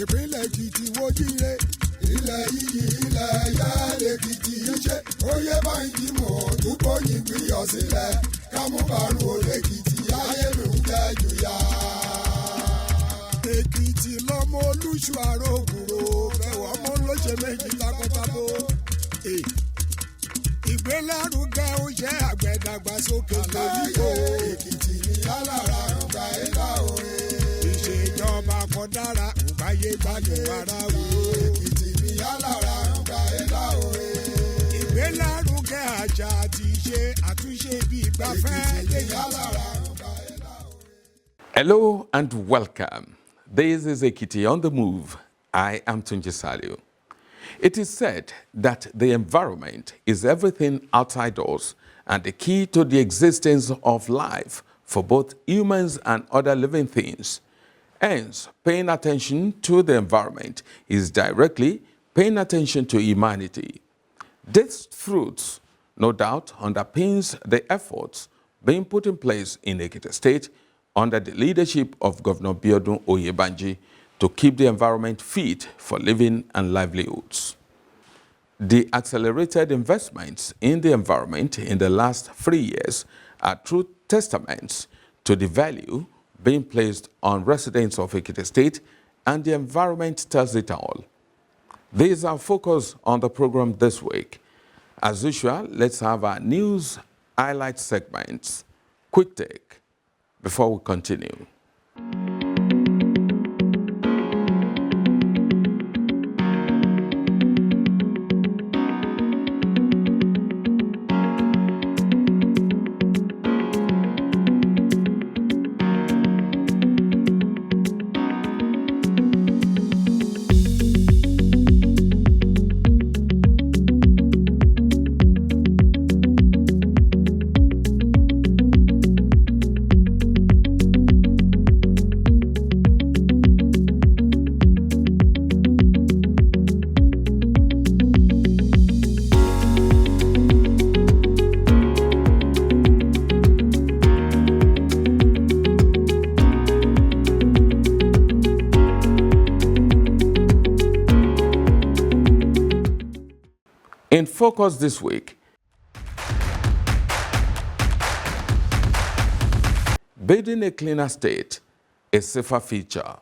ìpínlẹ̀ Èkìtì wo jíire ilẹ̀ yìí ilẹ̀ ẹ̀yà Èkìtì ṣe oyè báyìí mọ̀ túbọ̀ yìí gbìyànjú sílẹ̀ kámúbàrún olè Èkìtì ayé mi ń jẹ́ jùyà. Èkìtì lọ́mọ olúṣù àrògùrò bẹ̀wọ̀ ọmọ olóṣè méjì takọ́tabo. Ìgbélárugẹ oúnjẹ àgbẹ̀dàgbàsókè lóríko. Èkìtì ní alára ọgbà ẹ̀dá òye. Ìṣèjọba kan dára ògbáyé gbádùn ara wò. Èkìtì ní alára ọgbà ẹ̀dá òye. Ìgbélárugẹ àṣà àti ìṣe àtúnṣe bí ìgbafẹ́. Èkìtì ní alára ọgbà ẹ̀dá òye. Hello and welcome. This is Ekiti on the Move. I am Tunji Saliu. It is said that the environment is everything outside us and the key to the existence of life for both humans and other living things. Hence, paying attention to the environment is directly paying attention to humanity. This truth, no doubt, underpins the efforts being put in place in Ekiti State under the leadership of Governor Biodun Oyebanji to keep the environment fit for living and livelihoods. The accelerated investments in the environment in the last 3 years are true testaments to the value being placed on residents of Ekiti State, and the environment tells it all. This is our focus on the program this week. As usual, let's have our news highlight segments. Quick take before we continue. In focus this week, building a cleaner state, a safer future.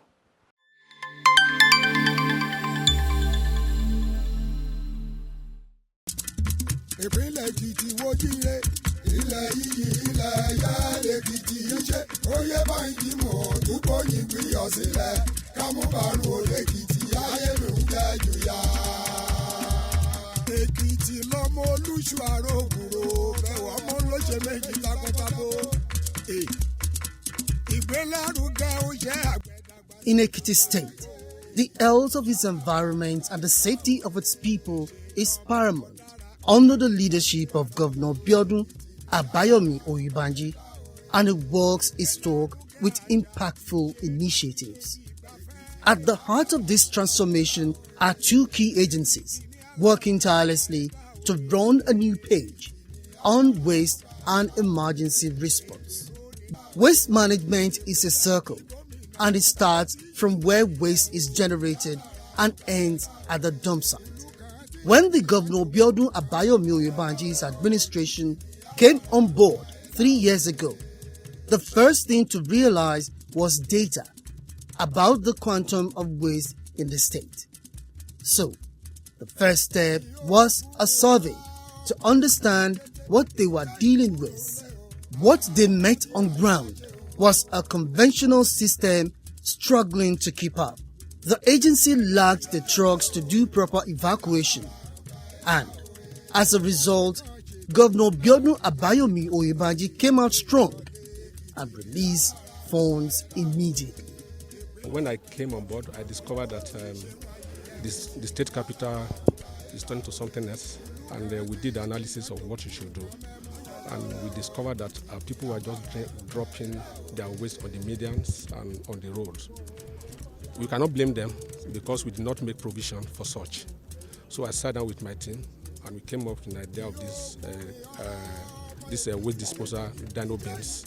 Ìpínlẹ̀ Èkìtì wo jíire ilẹ̀ yìí ilẹ̀ ẹ̀yà Èkìtì ṣe oyè báyìí mọ̀ túbọ̀ yìí gbìyànjú sílẹ̀ kámúbàrún olè Èkìtì ayé mi ń jẹ́ jùyà. Èkìtì lọ́mọ olúṣù àrògùrò bẹ̀wọ̀ ọmọ olóṣè méjì takọ́tabo. Ìgbélárugẹ oúnjẹ àgbẹ̀dàgbà. In Ekiti State, the health of its environment and the safety of its people is paramount under the leadership of Governor Biodun Abayomi Oyebanji, and it works its talk with impactful initiatives. At the heart of this transformation are two key agencies working tirelessly to run a new page on waste and emergency response. Waste management is a circle, and it starts from where waste is generated and ends at the dump site. When the Governor Biodun Abayomi Oyebanji's administration came on board 3 years ago, the first thing to realize was data about the quantum of waste in the state. So, the first step was a survey to understand what they were dealing with. What they met on ground was a conventional system struggling to keep up. The agency lacked the trucks to do proper evacuation, and as a result, Governor Biodun Abayomi Oyebanji came out strong and released funds immediately. When I came on board, I discovered that the state capital is turning to something else, and we did the analysis of what we should do. And we discovered that people were just dropping their waste on the medians and on the roads. We cannot blame them because we did not make provision for such. So I sat down with my team and we came up with an idea of this waste disposal Dino bins.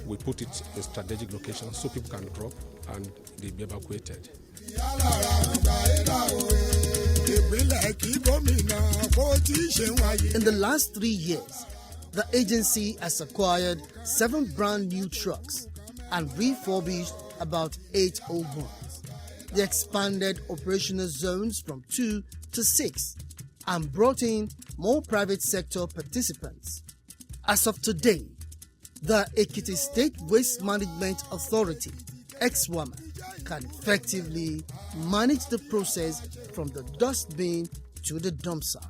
We put it in strategic locations so people can drop and they be evacuated. In the last 3 years, the agency has acquired 7 brand new trucks and refurbished about 8 old ones. They expanded operational zones from 2 to 6 and brought in more private sector participants. As of today, the Ekiti State Waste Management Authority, EKSWAMA, can effectively manage the process from the dustbin to the dump site.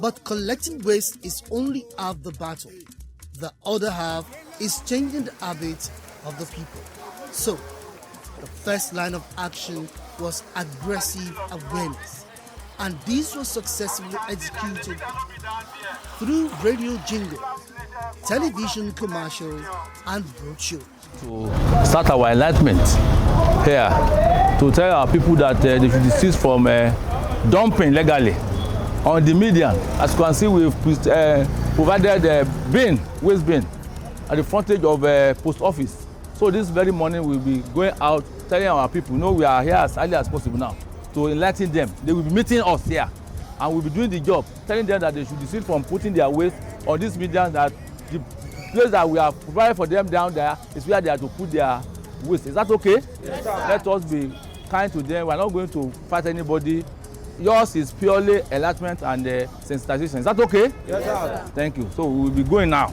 But collecting waste is only half the battle. The other half is changing the habits of the people. So, the first line of action was aggressive awareness, and this was successfully executed through radio jingles, television commercials, and broadshows. To start our enlightenment here, to tell our people that they should desist from dumping legally on the median. As you can see, we've provided a waste bin, at the frontage of post office. So this very morning we'll be going out telling our people, no, we are here as early as possible now to enlighten them. They will be meeting us here and we'll be doing the job, telling them that they should desist from putting their waste on this median, that the place that we have provided for them down there is where they are to put their waste. Is that okay? Yes, sir. Let us be kind to them. We are not going to fight anybody. Yours is purely enlightenment and sensitization. Is that okay? Yes, sir. Thank you. So we will be going now,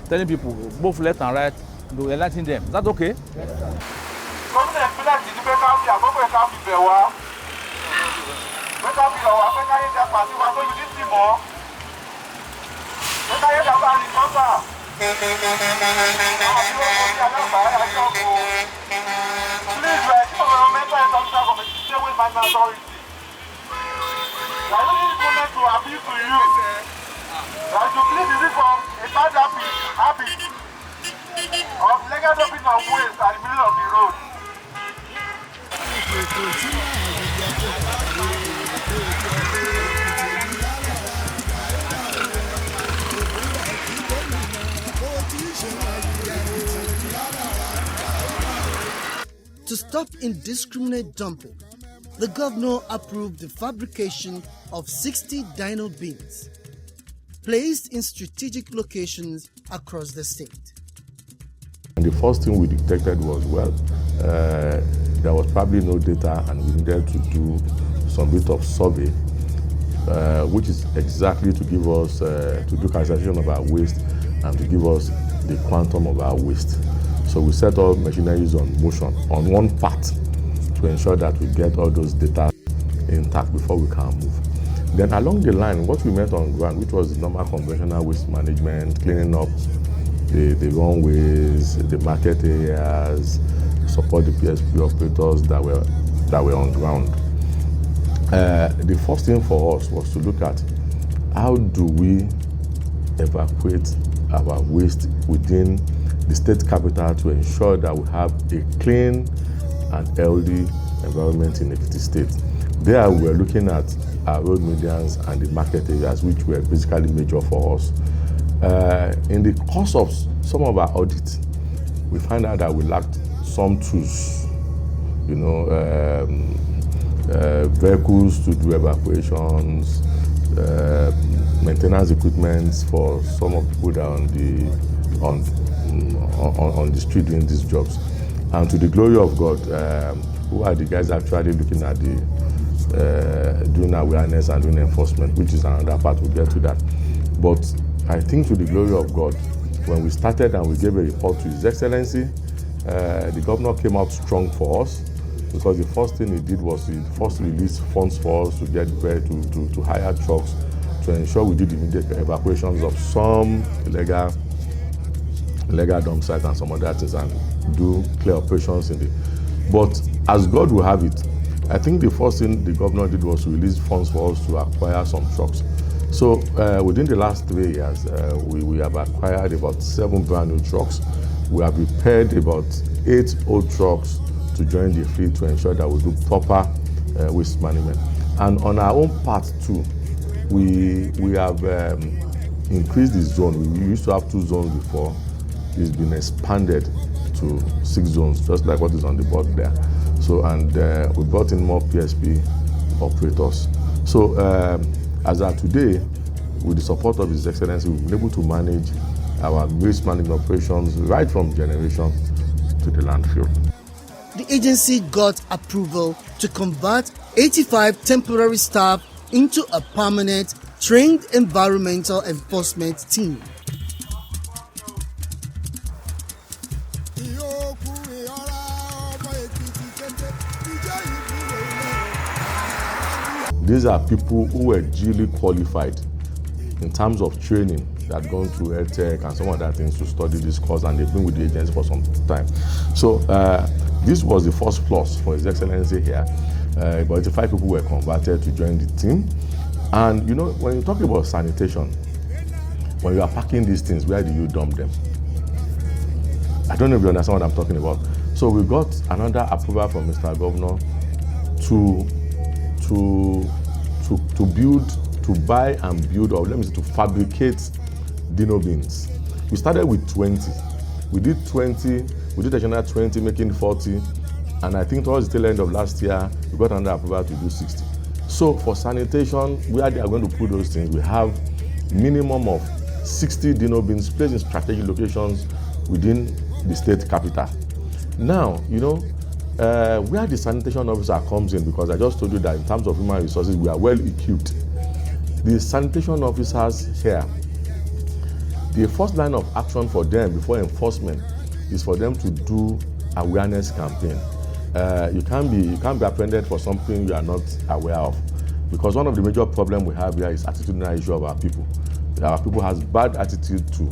telling people both left and right to enlighten them. Is that okay? Yes, sir. I don't need moment to appeal to you. That you please desist from a bad habit of legal dumping of waste at the middle of the road. To stop indiscriminate dumping, the governor approved the fabrication of 60 Dino bins, placed in strategic locations across the state. And the first thing we detected was, there was probably no data and we needed to do some bit of survey, which is exactly to give us, to do classification of our waste and to give us the quantum of our waste. So we set all machineries on motion on one part to ensure that we get all those data intact before we can move. Then along the line, what we met on ground, which was the normal conventional waste management, cleaning up the runways, the market areas, support the PSP operators that were on ground. The first thing for us was to look at how do we evacuate our waste within the state capital to ensure that we have a clean and healthy environment in Ekiti State. There we were looking at our road medians and the market areas, which were basically major for us. In the course of some of our audits, we found out that we lacked some tools, vehicles to do evacuations, maintenance equipment for some of the people that are on the street doing these jobs. And to the glory of God, who are the guys actually looking at the doing awareness and doing enforcement, which is another part, we'll get to that. But I think to the glory of God, when we started and we gave a report to His Excellency, the governor came out strong for us, because the first thing he did was he first released funds for us to get to hire trucks to ensure we did immediate evacuations of some illegal dump sites and some other things and do clear operations in the. But as God will have it, I think the first thing the governor did was to release funds for us to acquire some trucks. So within the last 3 years, we have acquired about 7 brand new trucks. we have prepared about 8 old trucks to join the fleet to ensure that we do proper waste management. And on our own part too, we have increased the zone. We used to have 2 zones before. It's been expanded to 6 zones, just like what is on the board there. So, and we brought in more PSP operators. So, as of today, with the support of His Excellency, we've been able to manage our waste management operations right from generation to the landfill. The agency got approval to convert 85 temporary staff into a permanent, trained environmental enforcement team. These are people who were duly qualified in terms of training that had gone through EdTech and some other things to study this course, and they've been with the agency for some time. So this was the first plus for His Excellency here. About 85 people were converted to join the team. And you know, when you talk about sanitation, when you are packing these things, where do you dump them? I don't know if you understand what I'm talking about. So we got another approval from Mr. Governor to buy and build, or let me say, to fabricate Dino bins. We started with 20. We did 20, we did additional 20, making 40. And I think towards the tail end of last year, we got another approval to do 60. So for sanitation, where they are going to put those things, we have minimum of 60 Dino bins placed in strategic locations within the state capital. Now, you know, where the sanitation officer comes in, because I just told you that in terms of human resources, we are well equipped. The sanitation officers here, the first line of action for them before enforcement is for them to do awareness campaign. You can't be apprehended for something you are not aware of, because one of the major problems we have here is attitudinal issue of our people. Our people has bad attitude to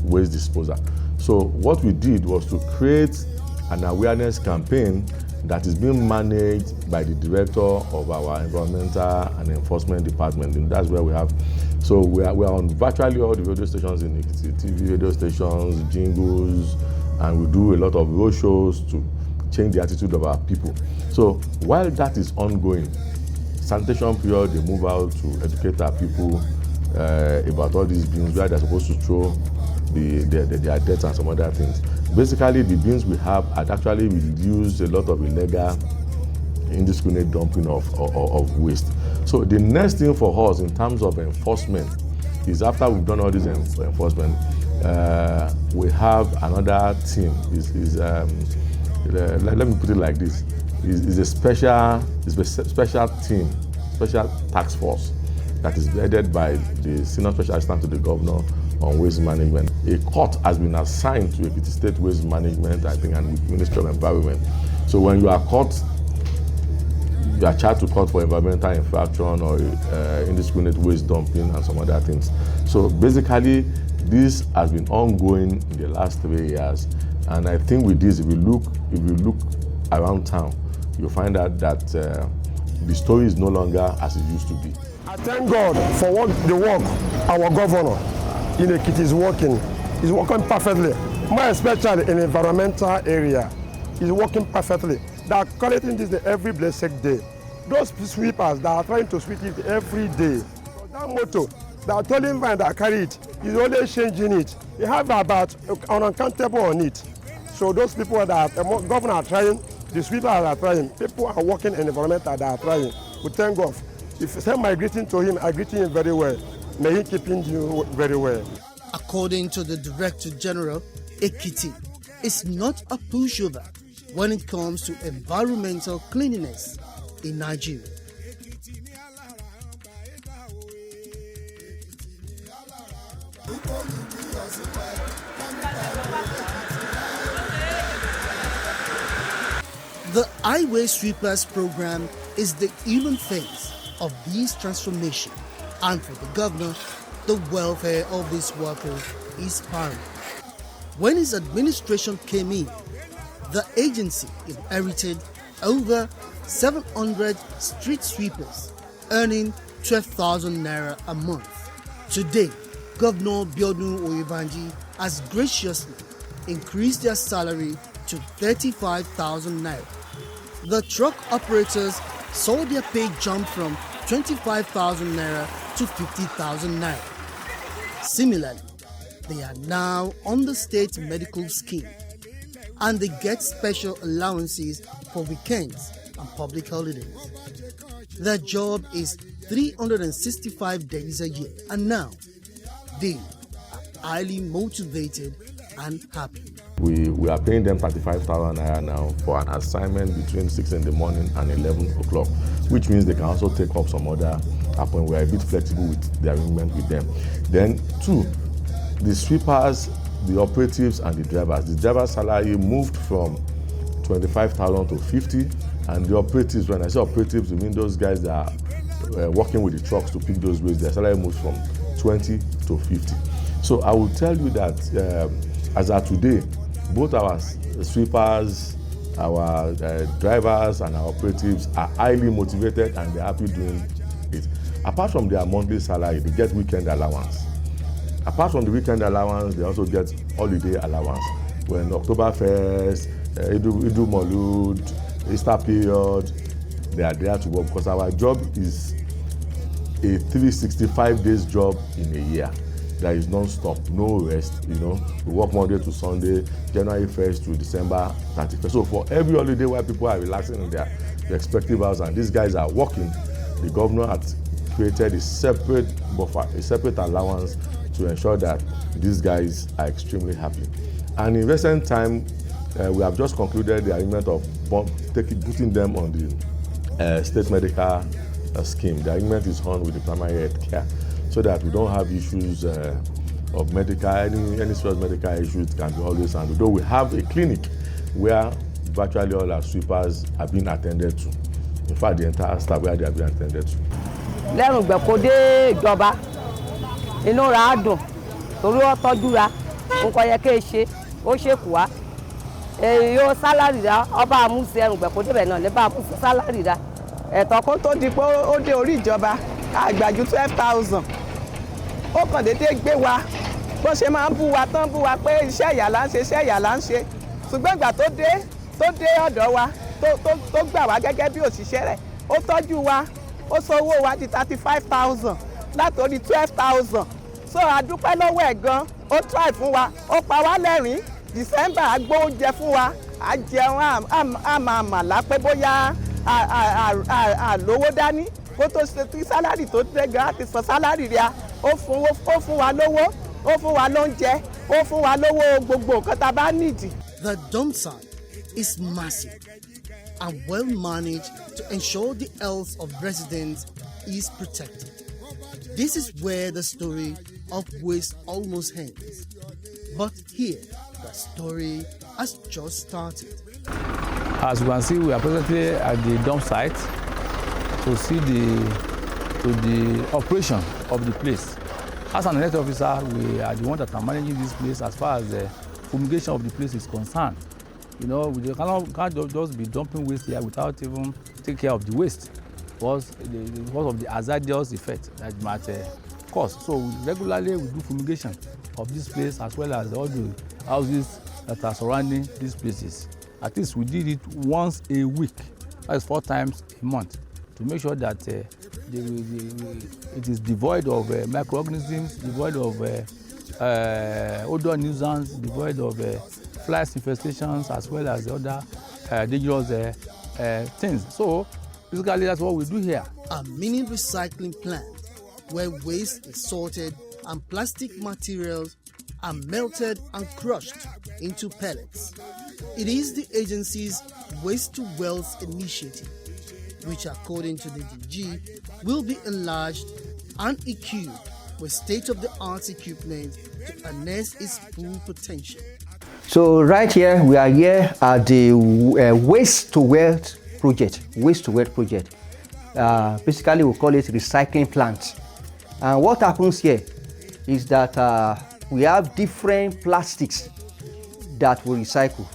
waste disposal. So what we did was to create an awareness campaign that is being managed by the director of our environmental and enforcement department, and that's where we have. So we are on virtually all the radio stations in Ekiti, TV radio stations, jingles, and we do a lot of road shows to change the attitude of our people. So while that is ongoing, sanitation period, they move out to educate our people about all these bins where they're supposed to throw their debt and some other things. Basically, the bins we have had actually reduced a lot of illegal, indiscriminate dumping of waste. So the next thing for us in terms of enforcement is, after we've done all this enforcement, we have another team. Let me put it like this: is a special team, special task force that is headed by the senior special assistant to the governor on waste management. A court has been assigned to Ekiti State Waste Management, I think, and with Ministry of Environment. So when you are caught, you are charged to court for environmental infraction or indiscriminate waste dumping and some other things. So basically, this has been ongoing in the last 3 years, and I think with this, if you look around town, you'll find out that the story is no longer as it used to be. I thank God for the work our governor in Ekiti is working. He's working perfectly, more especially in the environmental area. He's working perfectly. They are collecting this every blessed day. Those sweepers that are trying to sweep it every day. That motor, that tolling van that carry it, is always changing it. They have about uncountable on it. So those people that the governor are trying, the sweepers are trying, people are working in the environment that are trying. We thank God. If you send my greeting to him, I greet him very well. May he keep you very well. According to the Director General, Ekiti is not a pushover when it comes to environmental cleanliness in Nigeria. The Highway Sweepers program is the human face of this transformation, and for the governor, the welfare of these workers is paramount. When his administration came in, the agency inherited over 700 street sweepers, earning 12,000 naira a month. Today, Governor Biodun Oyebanji has graciously increased their salary to 35,000 naira. The truck operators saw their pay jump from 25,000 naira to 50,000 naira. Similarly, they are now on the state medical scheme and they get special allowances for weekends and public holidays. Their job is 365 days a year, and now they are highly motivated and happy. We are paying them 35,000 naira now for an assignment between 6 in the morning and 11 o'clock, which means they can also take up some other appointments. We are a bit flexible with the arrangement with them. Then 2, the sweepers, the operatives and the drivers. The driver's salary moved from 25,000 to 50, and the operatives, when I say operatives, I mean those guys that are working with the trucks to pick those waste, their salary moves from 20 to 50. So I will tell you that as of today, both our sweepers, our drivers and our operatives are highly motivated and they're happy doing it. Apart from their monthly salary, they get weekend allowance. Apart from the weekend allowance, they also get holiday allowance. When Oktoberfest, Idu Molud, Easter period, they are there to work, because our job is a 365 days job in a year. There is non-stop, no rest, you know. We work Monday to Sunday, January 1st to December 31st. So for every holiday while people are relaxing in their respective house and these guys are working, the governor has created a separate buffer, a separate allowance to ensure that these guys are extremely happy. And in recent time, we have just concluded the agreement of putting them on the state medical scheme. The agreement is on with the primary health care, so that we don't have issues of medical, any serious medical issues can be always handled. Though we have a clinic where virtually all our sweepers are being attended to. In fact, the entire staff where they are being attended to. Lẹ́rùn gbẹ̀kọ́dé ìjọba inú ra á dùn torí ó tọ́jú ra nǹkan yẹ kéé ṣe ó ṣèkù wá èyí ó sálárì ra ọba àmúṣe ẹrùn gbẹ̀kọ́dé bẹ̀ náà lẹ́bàá àmúṣe sálárì ra. Ẹ̀tọ́ kó tó di pé ó dé orí ìjọba àgbàjú 12,000 ó kàn déédéé gbé wa bó ṣe máa ń bú wa tán bú wa pé iṣẹ́ ìyà là ń ṣe iṣẹ́ ìyà là ń ṣe ṣùgbọ́n ìgbà tó dé ọ̀dọ̀ wa tó gbà wá gẹ́gẹ́ bí òṣìṣẹ́ rẹ̀ ó tọ́jú wa ó sọ owó wa di 35,000 látòrí 12,000 so àdúpẹ́ lọ́wọ́ ẹ̀ gan ó try fún wa ó pa wá lẹ́rìn December agbó oúnjẹ fún wa àjẹun àmàlà pé bóyá àlówó dání kó tó ṣe tí sálárì tó dé gan àti sọ sálárì rẹ̀ ó fún wa lówó ó fún wa lóúnjẹ ó fún wa lówó gbogbo nǹkan tá a bá nídìí. The dump site is massive and well managed to ensure the health of residents is protected. This is where the story of waste almost ends. But here, the story has just started. As you can see, we are presently at the dump site to see the operation of the place. As an health officer, we are the one that are managing this place as far as the fumigation of the place is concerned. You know, we can't just be dumping waste here without even taking care of the waste because of the hazardous effect that might cause. So regularly we do fumigation of this place as well as all the houses that are surrounding these places. At least we did it once a week, that is 4 times a month, to make sure that it is devoid of microorganisms, devoid of odor nuisance, devoid of flies infestations, as well as the other dangerous things. So basically that's what we do here. A mini recycling plant where waste is sorted and plastic materials are melted and crushed into pellets. It is the agency's Waste to Wealth initiative, which according to the DG will be enlarged and equipped with state-of-the-art equipment to harness its full potential. So right here, we are here at the Waste to Wealth project. Waste to Wealth project. Basically, we call it recycling plant. And what happens here is that we have different plastics that we recycle,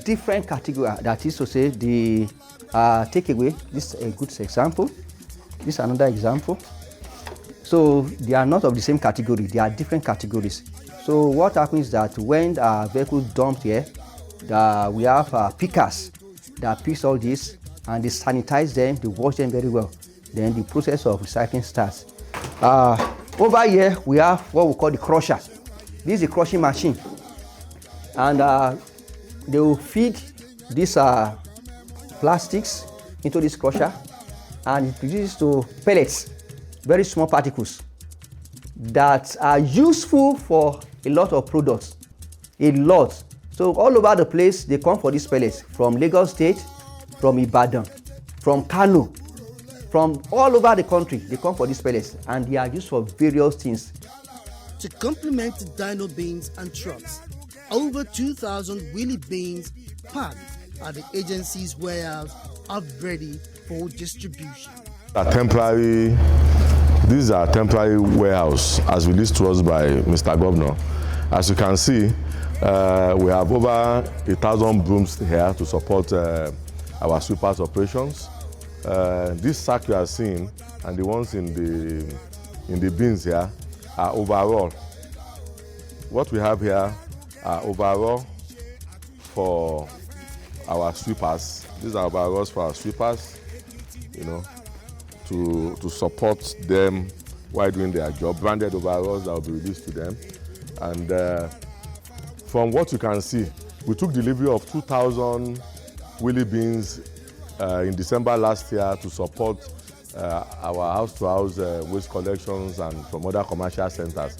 different categories. That is to say, the takeaway. This is a good example. This is another example. So they are not of the same category. They are different categories. So what happens is that when vehicles dumped here, we have pickers that picks all this and they sanitize them, they wash them very well. Then the process of recycling starts. Over here we have what we call the crusher. This is a crushing machine, and they will feed these plastics into this crusher, and it produces to pellets, very small particles that are useful for a lot of products, a lot. So all over the place they come for these pellets from Lagos State, from Ibadan, from Kano, from all over the country. They come for these pellets and they are used for various things. To complement the Dino bins and trucks, over 2,000 wheelie bins packed at the agency's warehouse are ready for distribution. These are temporary warehouse as released to us by Mr. Governor. As you can see, we have over 1,000 brooms here to support our sweepers operations. This sack you are seeing and the ones in the bins here are overall. What we have here are overall for our sweepers. These are overalls for our sweepers, you know, to support them while doing their job. Branded overalls that will be released to them. And from what you can see, we took delivery of 2,000 wheelie bins in December last year to support our house-to-house waste collections and from other commercial centers.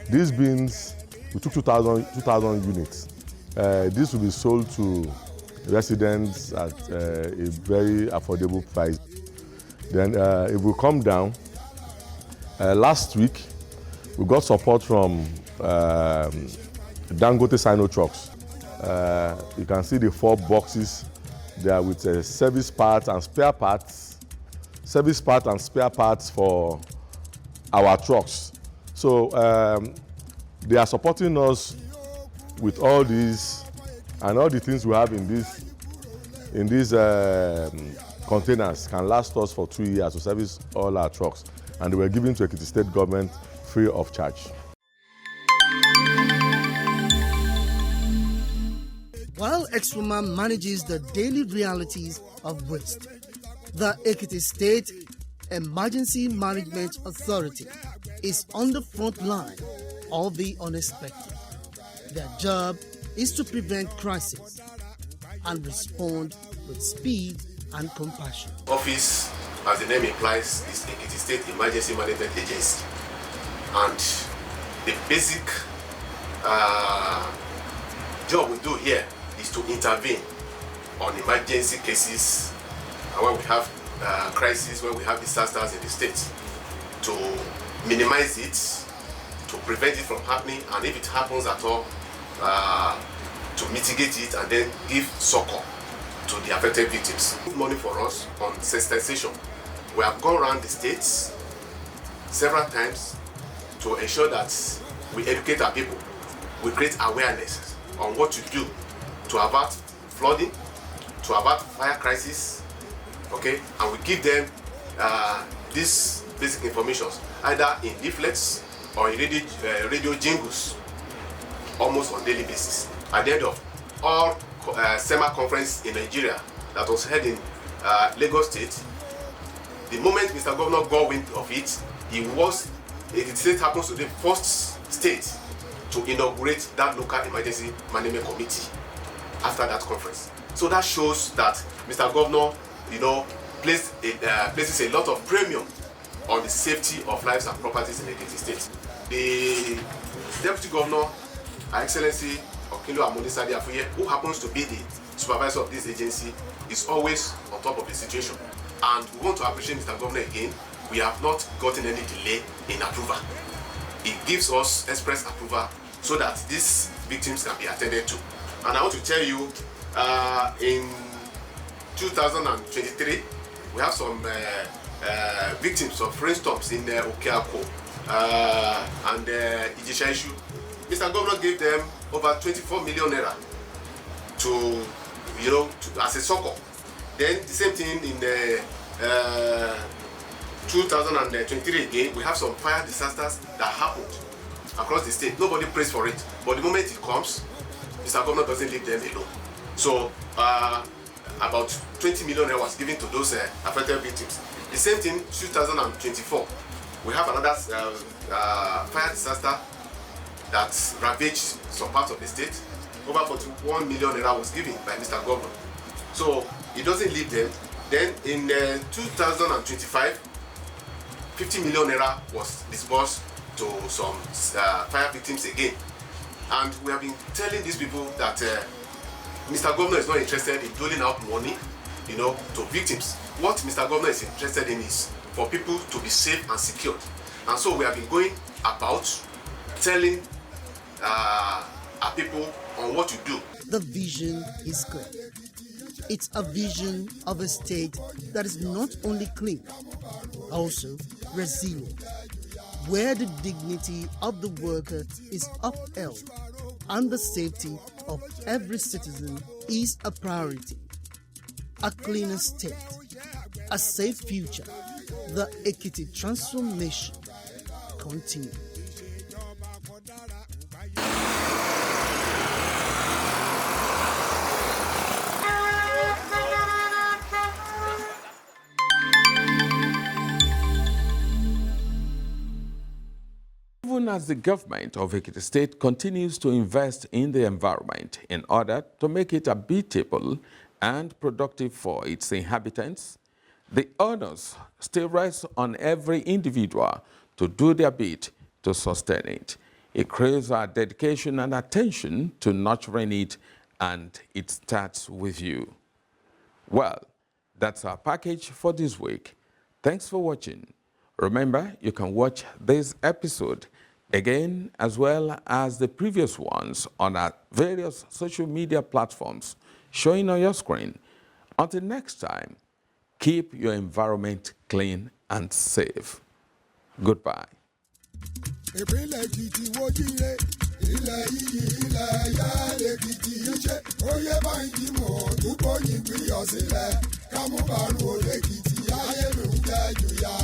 These bins, we took 2,000 units. This will be sold to residents at a very affordable price. Then if we come down, last week we got support from Dangote Sino trucks. You can see the 4 boxes there with service parts and spare parts for our trucks. So they are supporting us with all these and all the things we have in these containers can last us for 2 years to service all our trucks, and they were given to Ekiti State government free of charge. While EKSWAMA manages the daily realities of waste, the Ekiti State Emergency Management Authority is on the front line of the unexpected. Their job is to prevent crises and respond with speed and compassion. Office, as the name implies, is Ekiti State Emergency Management Agency, and the basic job we do here is to intervene on emergency cases when we have crises, when we have disasters in the state, to minimize it, to prevent it from happening, and if it happens at all, to mitigate it and then give succor to the affected victims. Good money for us on sensitization. We have gone around the states several times to ensure that we educate our people, we create awareness on what to do to avert flooding, to avert fire crisis, okay, and we give them these basic information either in leaflets or in radio jingles almost on daily basis. At the end of all SEMA conference in Nigeria that was held in Lagos State, the moment Mr. Governor got wind of it, Ekiti State happens to be the first state to inaugurate that local emergency management committee after that conference. So that shows that Mr. Governor, you know, places a lot of premium on the safety of lives and properties in Ekiti State. The Deputy Governor, Her Excellency Okinlo Amonisade Afuye, who happens to be the supervisor of this agency, is always on top of the situation. And we want to appreciate Mr. Governor again. We have not gotten any delay in approval. He gives us express approval so that these victims can be attended to. And I want to tell you, in 2023, we have some victims of rainstorms in Okeako and Ijesha issue. Mr. Governor gave them over 24 million naira to, you know, as a succor. Then the same thing in 2023 again, we have some fire disasters that happened. across the state. Nobody prays for it. But the moment it comes, Mr. Governor doesn't leave them alone. So about 20 million was given to those affected victims. The same thing, 2024. We have another fire disaster that ravaged some parts of the state. Over 41 million naira was given by Mr. Governor. So he doesn't leave them. Then in 2025, 50 million naira was disbursed to some fire victims again. And we have been telling these people that Mr. Governor is not interested in doling out money, to victims. What Mr. Governor is interested in is for people to be safe and secured. And so we have been going about telling our people on what to do. The vision is clear. It's a vision of a state that is not only clean, also resilient, where the dignity of the worker is upheld and the safety of every citizen is a priority. A cleaner state, a safe future, the Ekiti transformation continues. Even as the government of Ekiti State continues to invest in the environment in order to make it habitable and productive for its inhabitants, the onus still rests on every individual to do their bit to sustain it. It craves our dedication and attention to nurturing it, and it starts with you. Well, that's our package for this week. Thanks for watching. Remember, you can watch this episode again as well as the previous ones on our various social media platforms showing on your screen. Until next time, keep your environment clean and safe. Goodbye. ìpínlẹ̀ Èkìtì wójúre ilẹ̀ yìí ilẹ̀ ẹ̀yà lèkìtì ṣe oyè báńkì mọ̀ tó bóyin gbìyànjú sílẹ̀ kámúbàrún olèkìtì ayélujára jùyà.